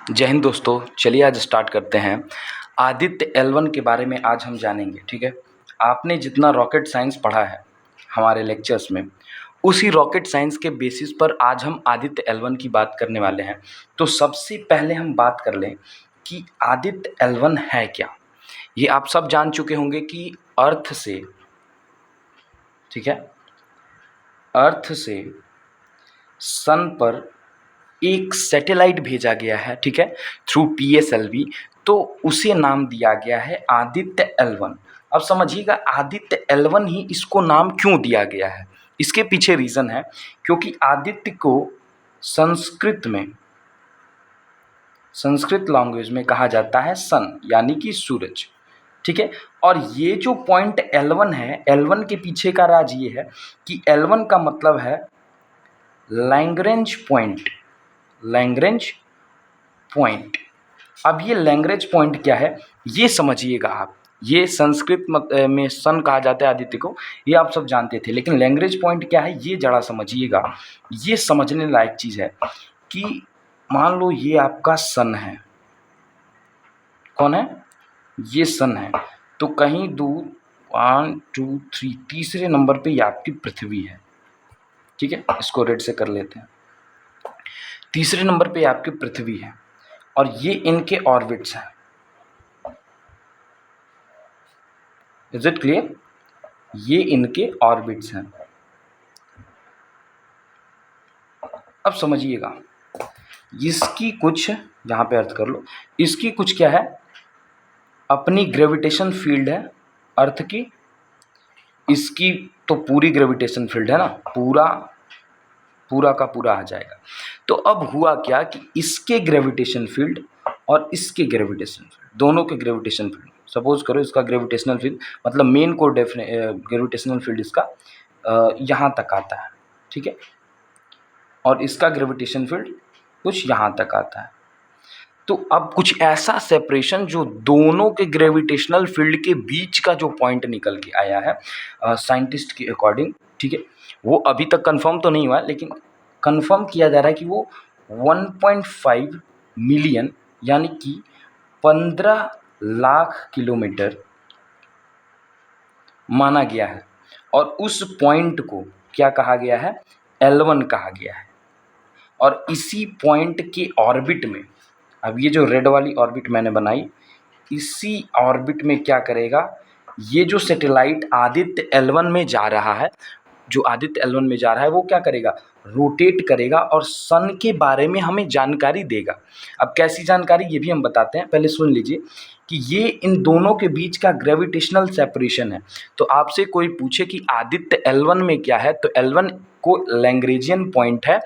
जय हिंद दोस्तों। चलिए आज स्टार्ट करते हैं। आदित्य L1 के बारे में आज हम जानेंगे। ठीक है, आपने जितना रॉकेट साइंस पढ़ा है हमारे लेक्चर्स में, उसी रॉकेट साइंस के बेसिस पर आज हम आदित्य L1 की बात करने वाले हैं। तो सबसे पहले हम बात कर लें कि आदित्य L1 है क्या। ये आप सब जान चुके होंगे कि अर्थ से, ठीक है, अर्थ से सन पर एक सैटेलाइट भेजा गया है, ठीक है, थ्रू PSLV। तो उसे नाम दिया गया है आदित्य L1। अब समझिएगा आदित्य L1 ही इसको नाम क्यों दिया गया है। इसके पीछे रीज़न है क्योंकि आदित्य को संस्कृत लैंग्वेज में कहा जाता है सन, यानी कि सूरज। ठीक है, और ये जो पॉइंट L1 है, L1 के पीछे का राज ये है कि L1 का मतलब है लैग्रेंज पॉइंट। Lagrange point. अब ये लैग्रेंज पॉइंट क्या है ये समझिएगा आप। ये संस्कृत में सन कहा जाता है आदित्य को, ये आप सब जानते थे, लेकिन लैग्रेंज पॉइंट क्या है ये जरा समझिएगा। ये समझने लायक चीज़ है कि मान लो ये आपका सन है। कौन है? ये सन है। तो कहीं दूर 1 2 3 तीसरे नंबर पे ये आपकी पृथ्वी है। ठीक है, इसको रेड से कर लेते हैं। तीसरे नंबर पे आपकी पृथ्वी है और ये इनके ऑर्बिट्स हैं। Is it clear? ये इनके ऑर्बिट्स हैं। अब समझिएगा, इसकी कुछ यहाँ पे अर्थ कर लो, इसकी कुछ क्या है, अपनी ग्रेविटेशन फील्ड है अर्थ की। इसकी तो पूरी ग्रेविटेशन फील्ड है ना, पूरा का पूरा आ जाएगा। तो अब हुआ क्या कि इसके ग्रेविटेशन फील्ड और इसके ग्रेविटेशन फील्ड, दोनों के ग्रेविटेशन फील्ड, सपोज करो इसका ग्रेविटेशनल फील्ड मतलब मेन को ग्रेविटेशनल फील्ड इसका यहाँ तक आता है। ठीक है, और इसका ग्रेविटेशन फील्ड कुछ यहाँ तक आता है। तो अब कुछ ऐसा सेपरेशन जो दोनों के ग्रेविटेशनल फील्ड के बीच का जो पॉइंट निकल के आया है साइंटिस्ट के अकॉर्डिंग, ठीक है, वो अभी तक कंफर्म तो नहीं हुआ, लेकिन कंफर्म किया जा रहा है कि वो 1.5 मिलियन यानी कि 15 लाख किलोमीटर माना गया है। और उस पॉइंट को क्या कहा गया है? L1 कहा गया है। और इसी पॉइंट के ऑर्बिट में, अब ये जो रेड वाली ऑर्बिट मैंने बनाई, इसी ऑर्बिट में क्या करेगा, ये जो सैटेलाइट आदित्य L1 में जा रहा है, जो आदित्य L1 में जा रहा है वो क्या करेगा, रोटेट करेगा और सन के बारे में हमें जानकारी देगा। अब कैसी जानकारी ये भी हम बताते हैं, पहले सुन लीजिए कि ये इन दोनों के बीच का ग्रेविटेशनल सेपरेशन है। तो आपसे कोई पूछे कि आदित्य L1 में क्या है, तो L1 को लैग्रेंजियन पॉइंट है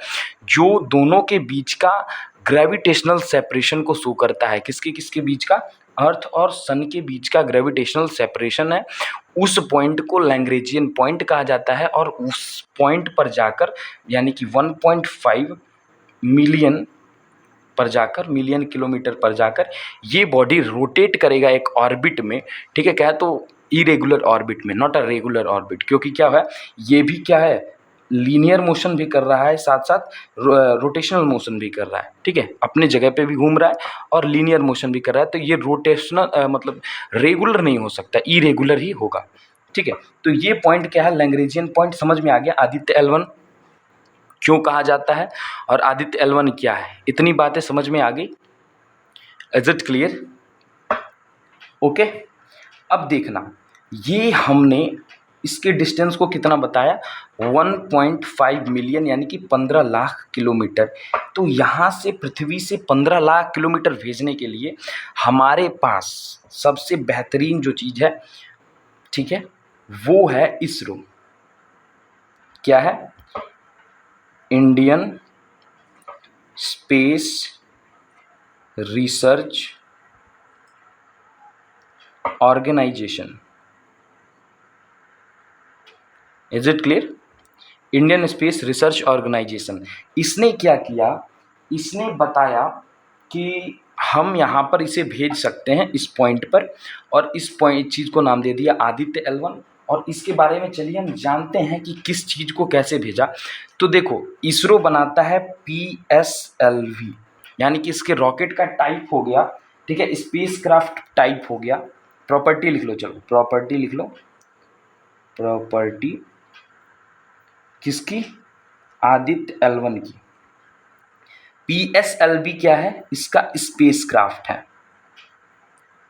जो दोनों के बीच का ग्रेविटेशनल सेपरेशन को शो करता है। किसके किसके बीच का? अर्थ और सन के बीच का ग्रेविटेशनल सेपरेशन है। उस पॉइंट को लैग्रेंजियन पॉइंट कहा जाता है। और उस पॉइंट पर जाकर यानी कि 1.5 मिलियन पर जाकर, मिलियन किलोमीटर पर जाकर ये बॉडी रोटेट करेगा एक ऑर्बिट में। ठीक है, क्या तो इरेगुलर ऑर्बिट में, नॉट अ रेगुलर ऑर्बिट, क्योंकि क्या है ये भी क्या है, लीनियर मोशन भी कर रहा है, साथ साथ रोटेशनल मोशन भी कर रहा है। ठीक है, अपने जगह पे भी घूम रहा है और लीनियर मोशन भी कर रहा है। तो ये रोटेशनल मतलब रेगुलर नहीं हो सकता, इरेगुलर ही होगा। ठीक है, तो ये पॉइंट क्या है, लैग्रेंजियन पॉइंट। समझ में आ गया आदित्य L1 क्यों कहा जाता है और आदित्य L1 क्या है, इतनी बातें समझ में आ गई। Is it clear? ओके, अब देखना, ये हमने इसके डिस्टेंस को कितना बताया, 1.5 मिलियन यानी कि 15 लाख किलोमीटर। तो यहाँ से पृथ्वी से 15 लाख किलोमीटर भेजने के लिए हमारे पास सबसे बेहतरीन जो चीज़ है, ठीक है, वो है इसरो। क्या है? Indian space research organisation. Is it clear? Indian space research organisation. इसने क्या किया, इसने बताया कि हम यहाँ पर इसे भेज सकते हैं इस पॉइंट पर, और इस पॉइंट चीज़ को नाम दे दिया आदित्य L1। और इसके बारे में चलिए हम जानते हैं कि किस चीज़ को कैसे भेजा। तो देखो, इसरो बनाता है PSLV। यानी कि इसके रॉकेट का टाइप हो गया, ठीक है, स्पेसक्राफ्ट टाइप हो गया। प्रॉपर्टी लिख लो, चलो प्रॉपर्टी लिख लो, प्रॉपर्टी किसकी, आदित्य L1 की। PSLV क्या है, इसका स्पेसक्राफ्ट है,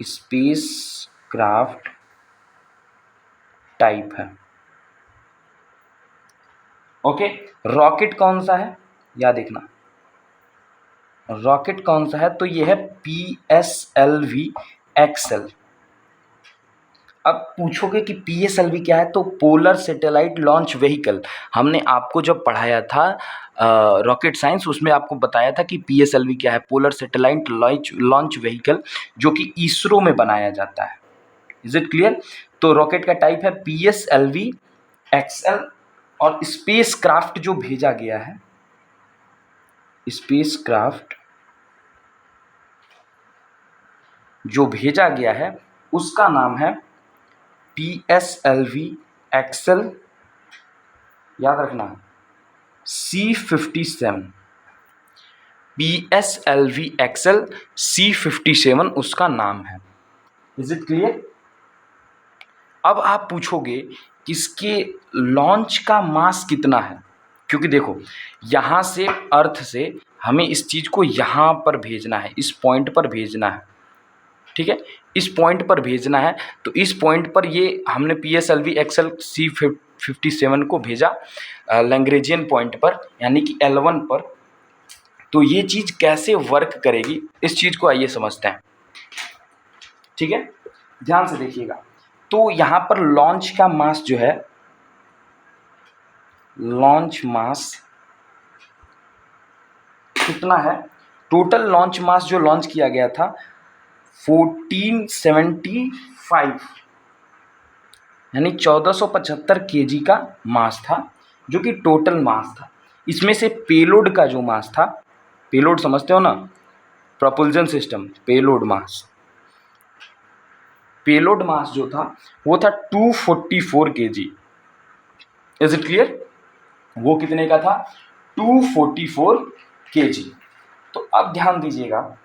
स्पेसक्राफ्ट टाइप है। ओके, रॉकेट कौन सा है, याद देखना, रॉकेट कौन सा है, तो ये है PSLV XL। अब पूछोगे कि PSLV क्या है, तो पोलर सैटेलाइट लॉन्च व्हीकल। हमने आपको जब पढ़ाया था रॉकेट साइंस, उसमें आपको बताया था कि PSLV क्या है, पोलर सैटेलाइट लॉन्च व्हीकल, जो कि इसरो में बनाया जाता है। Is it clear. तो रॉकेट का टाइप है PSLV XL, और स्पेस क्राफ्ट जो भेजा गया है, स्पेस क्राफ्ट जो भेजा गया है उसका नाम है PSLV XL, याद रखना, C57, PSLV XL C57 उसका नाम है। Is it clear. अब आप पूछोगे कि इसके लॉन्च का मास कितना है, क्योंकि देखो यहाँ से अर्थ से हमें इस चीज़ को यहाँ पर भेजना है, इस पॉइंट पर भेजना है, ठीक है, इस पॉइंट पर भेजना है। तो इस पॉइंट पर ये हमने PSLV XL C57 को भेजा लैग्रेंजियन पॉइंट पर, यानी कि L1 पर। तो ये चीज़ कैसे वर्क करेगी, इस चीज़ को आइए समझते हैं, ठीक है, ध्यान से देखिएगा। तो यहाँ पर लॉन्च का मास जो है, लॉन्च मास कितना है, टोटल लॉन्च मास जो लॉन्च किया गया था 1475, यानी 1475 kg का मास था, जो कि टोटल मास था। इसमें से पेलोड का जो मास था, पेलोड समझते हो ना, प्रोपल्जन सिस्टम, पेलोड मास, पेलोड मास जो था वो था 244 kg। Is it clear. वो कितने का था, 244 kg। तो अब ध्यान दीजिएगा,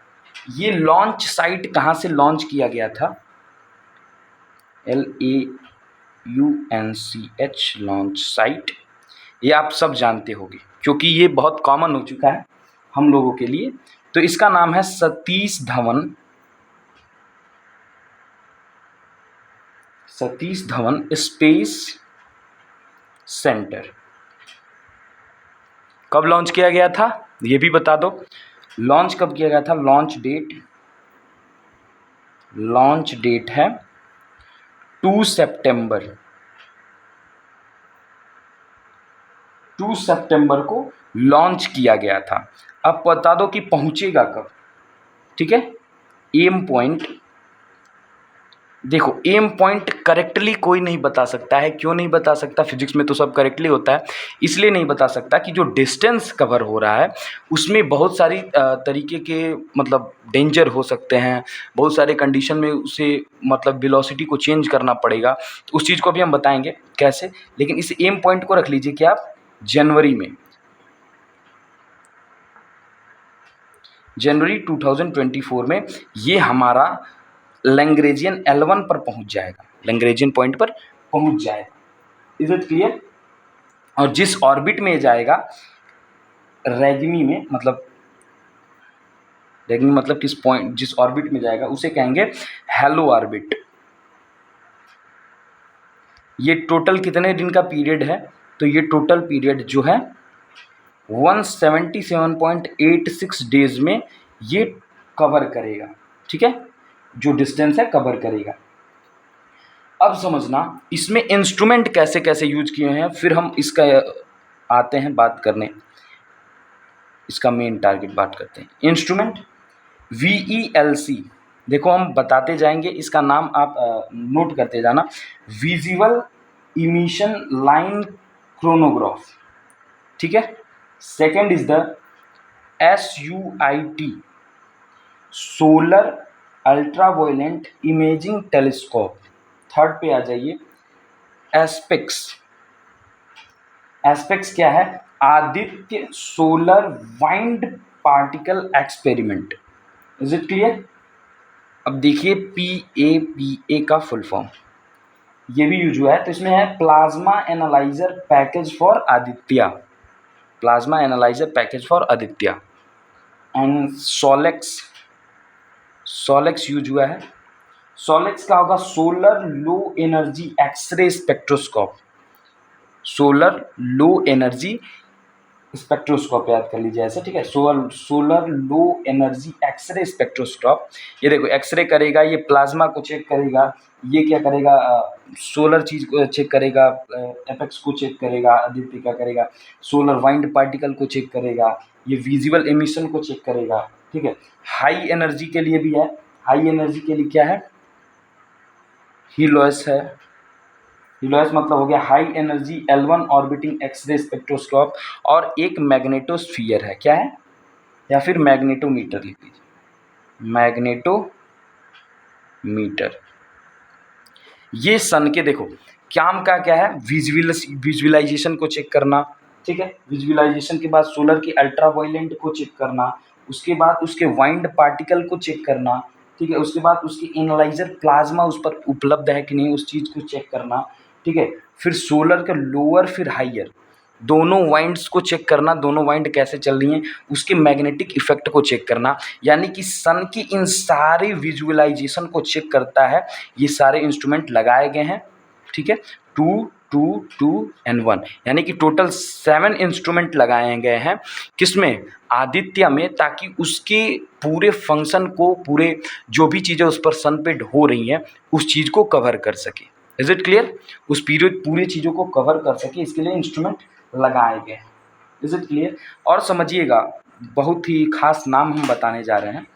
ये लॉन्च साइट कहाँ से लॉन्च किया गया था, LAUNCH लॉन्च साइट, ये आप सब जानते होंगे क्योंकि ये बहुत कॉमन हो चुका है हम लोगों के लिए। तो इसका नाम है सतीश धवन स्पेस सेंटर। कब लॉन्च किया गया था, ये भी बता दो, लॉन्च कब किया गया था, लॉन्च डेट है 2 सितंबर को लॉन्च किया गया था। अब बता दो कि पहुंचेगा कब, ठीक है। एम पॉइंट, देखो एम पॉइंट करेक्टली कोई नहीं बता सकता है, क्यों नहीं बता सकता, फिजिक्स में तो सब करेक्टली होता है, इसलिए नहीं बता सकता कि जो डिस्टेंस कवर हो रहा है उसमें बहुत सारी तरीके के मतलब डेंजर हो सकते हैं, बहुत सारे कंडीशन में उसे मतलब वेलोसिटी को चेंज करना पड़ेगा। तो उस चीज़ को भी हम बताएंगे कैसे, लेकिन इस एम पॉइंट को रख लीजिए कि आप जनवरी 2024 में ये हमारा लैग्रेंजियन L1 पर पहुंच जाएगा, लैग्रेंजियन पॉइंट पर पहुंच जाएगा। Is it clear. और जिस ऑर्बिट में जाएगा, रेगनी में, मतलब रेगनी मतलब किस पॉइंट, जिस ऑर्बिट में जाएगा उसे कहेंगे हेलो ऑर्बिट। ये टोटल कितने दिन का पीरियड है, तो ये टोटल पीरियड जो है 177.86 डेज में ये कवर करेगा, ठीक है, जो डिस्टेंस है कवर करेगा। अब समझना इसमें इंस्ट्रूमेंट कैसे कैसे यूज किए हैं, फिर हम इसका आते हैं बात करने, इसका मेन टारगेट बात करते हैं। इंस्ट्रूमेंट VELC, देखो हम बताते जाएंगे, इसका नाम आप नोट करते जाना, विजुअल इमिशन लाइन क्रोनोग्राफ, ठीक है। Second is the SUIT, solar ultraviolet imaging telescope. Third पे आ जाइए, एस्पेक्स क्या है, Aditya solar wind particle experiment. Is it clear? अब देखिए PAPA का फुल फॉर्म ये भी यूज हुआ है, तो इसमें है plasma analyser package for Aditya, plasma analyser package for Aditya. And SoLEXS use हुआ है। सोलेक्स का होगा solar low energy X ray spectroscope, solar low energy spectroscope याद कर लीजिए ऐसे, ठीक है। Solar low energy X ray spectroscope, ये देखो एक्सरे करेगा, ये प्लाज्मा को चेक करेगा, ये क्या करेगा, सोलर चीज को चेक करेगा, एपेक्स को चेक करेगा, आदित्य का करेगा, सोलर वाइंड पार्टिकल को चेक करेगा, ये विजिबल एमिशन को चेक करेगा, ठीक है। हाई एनर्जी के लिए भी है, हाई एनर्जी के लिए क्या है, हीलोएस है। हीलोएस मतलब हो गया high energy L1 orbiting X ray spectroscope, और एक मैग्नेटोस्फीयर है, क्या है, या फिर मैग्नेटोमीटर लिख लीजिए, मैग्नेटोमीटर। ये सन के देखो काम का क्या है, विजुअलाइजेशन को चेक करना, ठीक है। विजुअलाइजेशन के बाद सोलर की अल्ट्रावायलेंट को चेक करना, उसके बाद उसके वाइंड पार्टिकल को चेक करना, ठीक है। उसके बाद उसकी एनालाइजर प्लाज्मा उस पर उपलब्ध है कि नहीं उस चीज़ को चेक करना, ठीक है। फिर सोलर के लोअर फिर हाइयर दोनों वाइंड्स को चेक करना, दोनों वाइंड कैसे चल रही हैं, उसके मैग्नेटिक इफेक्ट को चेक करना, यानी कि सन की इन सारे विजुअलाइजेशन को चेक करता है। ये सारे इंस्ट्रूमेंट लगाए गए हैं, ठीक है, 2 2 2 एंड 1, यानी कि टोटल 7 इंस्ट्रूमेंट लगाए गए हैं किसमें, आदित्य में, ताकि उसके पूरे फंक्शन को, पूरे जो भी चीज़ें उस पर सन पे हो रही हैं उस चीज़ को कवर कर सके। Is it clear? उस पीरियड पूरी चीज़ों को कवर कर सके, इसके लिए इंस्ट्रूमेंट लगाए गए हैं। Is it clear? और समझिएगा, बहुत ही खास नाम हम बताने जा रहे हैं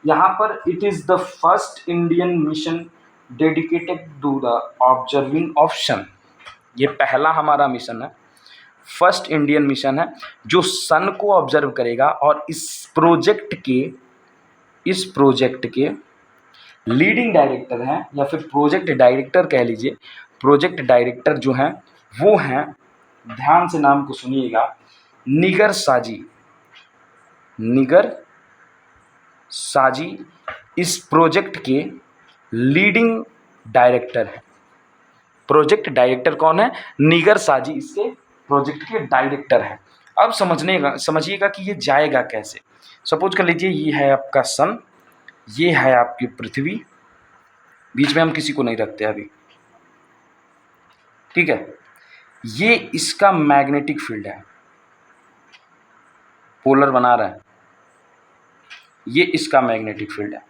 यहाँ पर। It is the first Indian mission dedicated to the observing of sun. ये पहला हमारा मिशन है, फर्स्ट इंडियन मिशन है जो सन को ऑब्जर्व करेगा। और इस प्रोजेक्ट के लीडिंग डायरेक्टर हैं, या फिर प्रोजेक्ट डायरेक्टर कह लीजिए, प्रोजेक्ट डायरेक्टर जो हैं वो हैं, ध्यान से नाम को सुनिएगा, निगर साजी इस प्रोजेक्ट के लीडिंग डायरेक्टर हैं। प्रोजेक्ट डायरेक्टर कौन है, निगर साजी इसके प्रोजेक्ट के डायरेक्टर हैं। अब समझिएगा कि ये जाएगा कैसे। सपोज कर लीजिए ये है आपका सन, ये है आपकी पृथ्वी, बीच में हम किसी को नहीं रखते अभी, ठीक है। ये इसका मैग्नेटिक फील्ड है, पोलर बना रहा है, ये इसका मैग्नेटिक फील्ड है।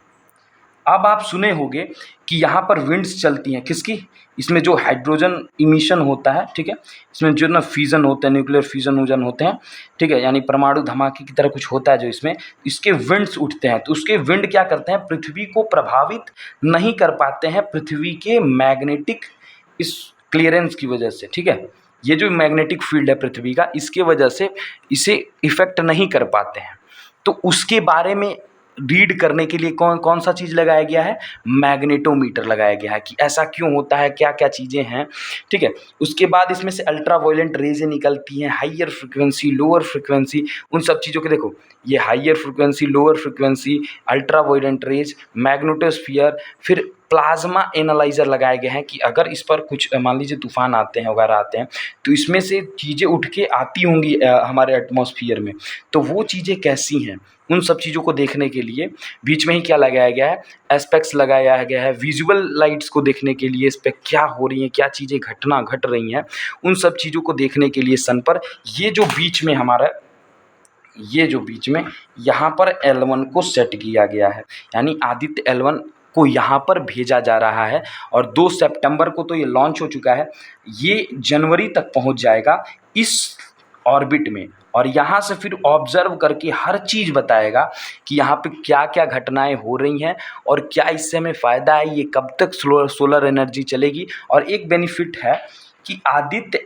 अब आप सुने होंगे कि यहाँ पर विंड्स चलती हैं, किसकी, इसमें जो हाइड्रोजन इमिशन होता है, ठीक है, इसमें जो ना फ्यूजन होते हैं, न्यूक्लियर फ्यूजन होते हैं, ठीक है, यानी परमाणु धमाके की तरह कुछ होता है जो इसमें, इसके विंड्स उठते हैं। तो उसके विंड क्या करते हैं, पृथ्वी को प्रभावित नहीं कर पाते हैं, पृथ्वी के मैग्नेटिक इस क्लियरेंस की वजह से, ठीक है। ये जो मैग्नेटिक फील्ड है पृथ्वी का, इसके वजह से इसे इफेक्ट नहीं कर पाते हैं। तो उसके बारे में रीड करने के लिए कौन सा चीज़ लगाया गया है, मैग्नेटोमीटर लगाया गया है, कि ऐसा क्यों होता है, क्या क्या चीज़ें हैं, ठीक है। उसके बाद इसमें से अल्ट्रावायलेंट रेजें निकलती हैं, हाइयर फ्रिक्वेंसी, लोअर फ्रिक्वेंसी, उन सब चीज़ों के देखो, ये higher frequency, lower frequency, ultraviolet rays, magnetosphere, फिर प्लाज्मा एनालाइजर लगाए गए हैं कि अगर इस पर कुछ मान लीजिए तूफान आते हैं वगैरह आते हैं, तो इसमें से चीज़ें उठ के आती होंगी हमारे एटमॉस्फेयर में, तो वो चीज़ें कैसी हैं, उन सब चीज़ों को देखने के लिए बीच में ही क्या लगाया गया है, एस्पेक्ट्स लगाया गया है, विजुअल लाइट्स को देखने के लिए, इस पर क्या हो रही हैं, क्या चीज़ें घट रही हैं, उन सब चीज़ों को देखने के लिए सन पर ये जो बीच में हमारा, ये जो बीच में यहाँ पर L1 को सेट किया गया है, यानी आदित्य L1 को यहाँ पर भेजा जा रहा है। और 2 सितंबर को तो ये लॉन्च हो चुका है, ये जनवरी तक पहुँच जाएगा इस ऑर्बिट में, और यहाँ से फिर ऑब्जर्व करके हर चीज़ बताएगा कि यहाँ पे क्या क्या घटनाएं हो रही हैं और क्या इससे हमें फ़ायदा है, ये कब तक सोलर एनर्जी चलेगी। और एक बेनिफिट है कि आदित्य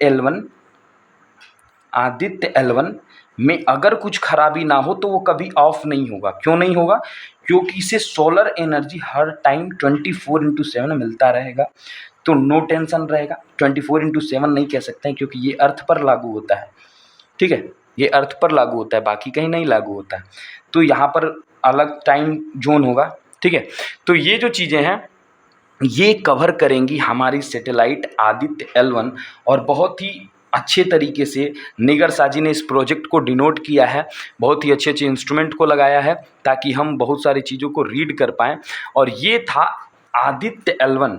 L1 में अगर कुछ खराबी ना हो तो वो कभी ऑफ नहीं होगा। क्यों नहीं होगा? क्योंकि इसे सोलर एनर्जी हर टाइम 24/7 मिलता रहेगा, तो नो टेंशन रहेगा। 24/7 नहीं कह सकते हैं क्योंकि ये अर्थ पर लागू होता है, ठीक है, ये अर्थ पर लागू होता है, बाकी कहीं नहीं लागू होता है। तो यहाँ पर अलग टाइम जोन होगा, ठीक है। तो ये जो चीज़ें हैं ये कवर करेंगी हमारी सैटेलाइट आदित्य L1 और बहुत ही अच्छे तरीके से निगर शाह जी ने इस प्रोजेक्ट को डिनोट किया है, बहुत ही अच्छे-अच्छे इंस्ट्रूमेंट को लगाया है ताकि हम बहुत सारी चीज़ों को रीड कर पाएँ। और ये था Aditya L1,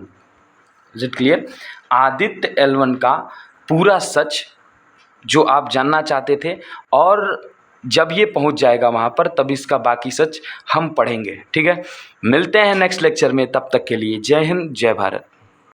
is it clear? Aditya L1 का पूरा सच जो आप जानना चाहते थे, और जब ये पहुंच जाएगा वहाँ पर तब इसका बाकी सच हम पढ़ेंगे, ठीक है। मिलते हैं नेक्स्ट लेक्चर में, तब तक के लिए जय हिंद जय भारत।